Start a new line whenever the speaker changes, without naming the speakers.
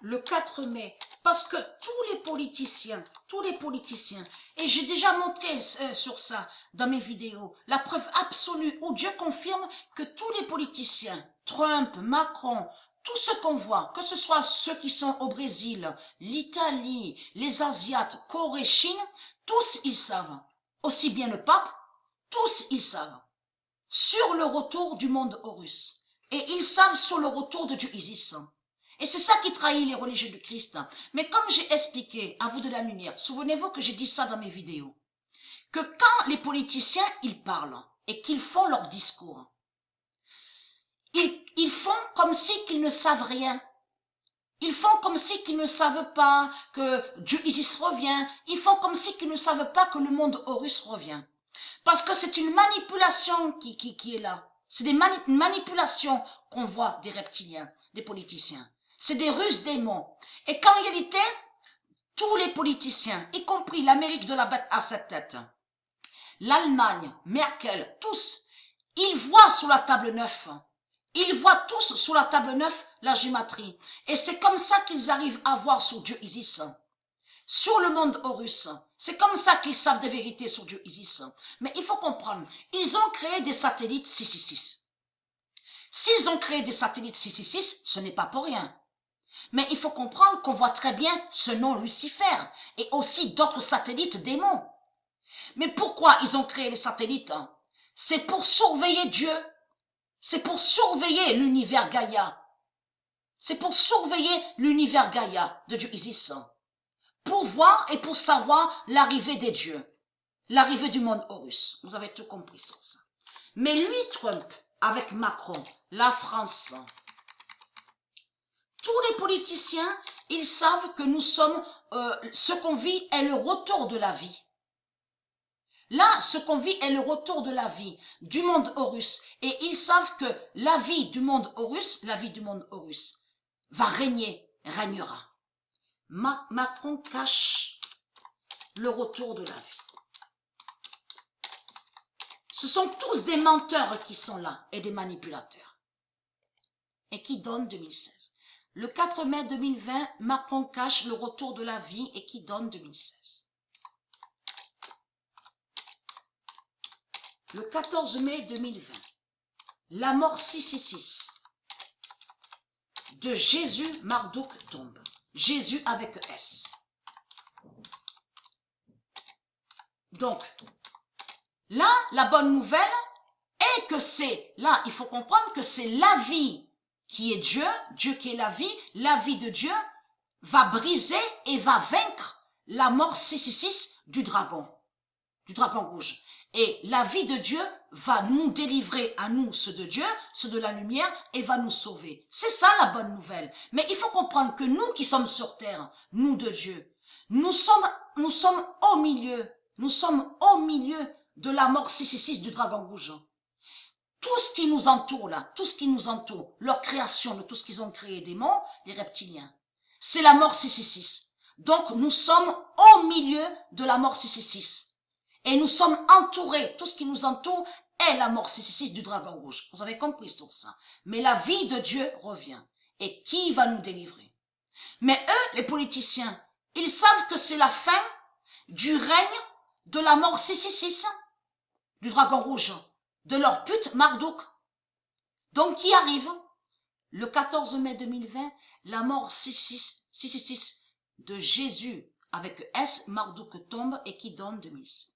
le 4 mai, parce que tous les politiciens, et j'ai déjà montré sur ça dans mes vidéos, la preuve absolue où Dieu confirme que tous les politiciens, Trump, Macron, tout ce qu'on voit, que ce soit ceux qui sont au Brésil, l'Italie, les Asiates, Corée, Chine, tous ils savent, aussi bien le pape, tous ils savent, sur le retour du monde Horus. Et ils savent sur le retour de Dieu Isis. Et c'est ça qui trahit les religieux du Christ. Mais comme j'ai expliqué à vous de la lumière, souvenez-vous que j'ai dit ça dans mes vidéos, que quand les politiciens, ils parlent et qu'ils font leur discours, ils font comme si qu'ils ne savent rien. Ils font comme si qu'ils ne savent pas que Dieu Isis revient. Ils font comme si qu'ils ne savent pas que le monde Horus revient. Parce que c'est une manipulation qui est là. C'est des manipulations qu'on voit des reptiliens, des politiciens. C'est des ruses démons. Et qu'en réalité, tous les politiciens, y compris l'Amérique de la bête à sept têtes, l'Allemagne, Merkel, tous, ils voient sur la table 9. Ils voient tous sur la table 9 la gématrie. Et c'est comme ça qu'ils arrivent à voir sur Dieu Isis. Sur le monde Horus. C'est comme ça qu'ils savent des vérités sur Dieu Isis. Mais il faut comprendre, ils ont créé des satellites 666. S'ils ont créé des satellites 666, ce n'est pas pour rien. Mais il faut comprendre qu'on voit très bien ce nom Lucifer et aussi d'autres satellites démons. Mais pourquoi ils ont créé les satellites? C'est pour surveiller Dieu. C'est pour surveiller l'univers Gaïa. C'est pour surveiller l'univers Gaïa de Dieu Isis. Pour voir et pour savoir l'arrivée des dieux. L'arrivée du monde Horus. Vous avez tout compris sur ça. Mais lui, Trump, avec Macron, la France, tous les politiciens, ils savent que nous sommes, ce qu'on vit est le retour de la vie. Là, ce qu'on vit est le retour de la vie du monde Horus. Et ils savent que la vie du monde Horus, va régnera. Macron cache le retour de la vie. Ce sont tous des menteurs qui sont là et des manipulateurs. Et qui donnent 2016. Le 4 mai 2020, Macron cache le retour de la vie et qui donne 2016. Le 14 mai 2020, la mort 666 de Jésus Marduk tombe. Jésus avec S. Donc, là, la bonne nouvelle est que c'est, là, il faut comprendre que c'est la vie qui est Dieu, Dieu qui est la vie de Dieu va briser et va vaincre la mort 666 du dragon rouge. Et la vie de Dieu va nous délivrer à nous, ceux de Dieu, ceux de la lumière, et va nous sauver. C'est ça la bonne nouvelle. Mais il faut comprendre que nous qui sommes sur terre, nous de Dieu, nous sommes au milieu de la mort 666 du dragon rouge. Tout ce qui nous entoure là, tout ce qui nous entoure, leur création de tout ce qu'ils ont créé, démons, les reptiliens, c'est la mort 666. Donc nous sommes au milieu de la mort 666. Et nous sommes entourés, tout ce qui nous entoure est la mort 666 du dragon rouge. Vous avez compris sur ça. Mais la vie de Dieu revient. Et qui va nous délivrer? Mais eux, les politiciens, ils savent que c'est la fin du règne de la mort 666, du dragon rouge, de leur pute Marduk. Donc qui arrive? Le 14 mai 2020, la mort 666 de Jésus avec S, Marduk tombe et qui donne 2006.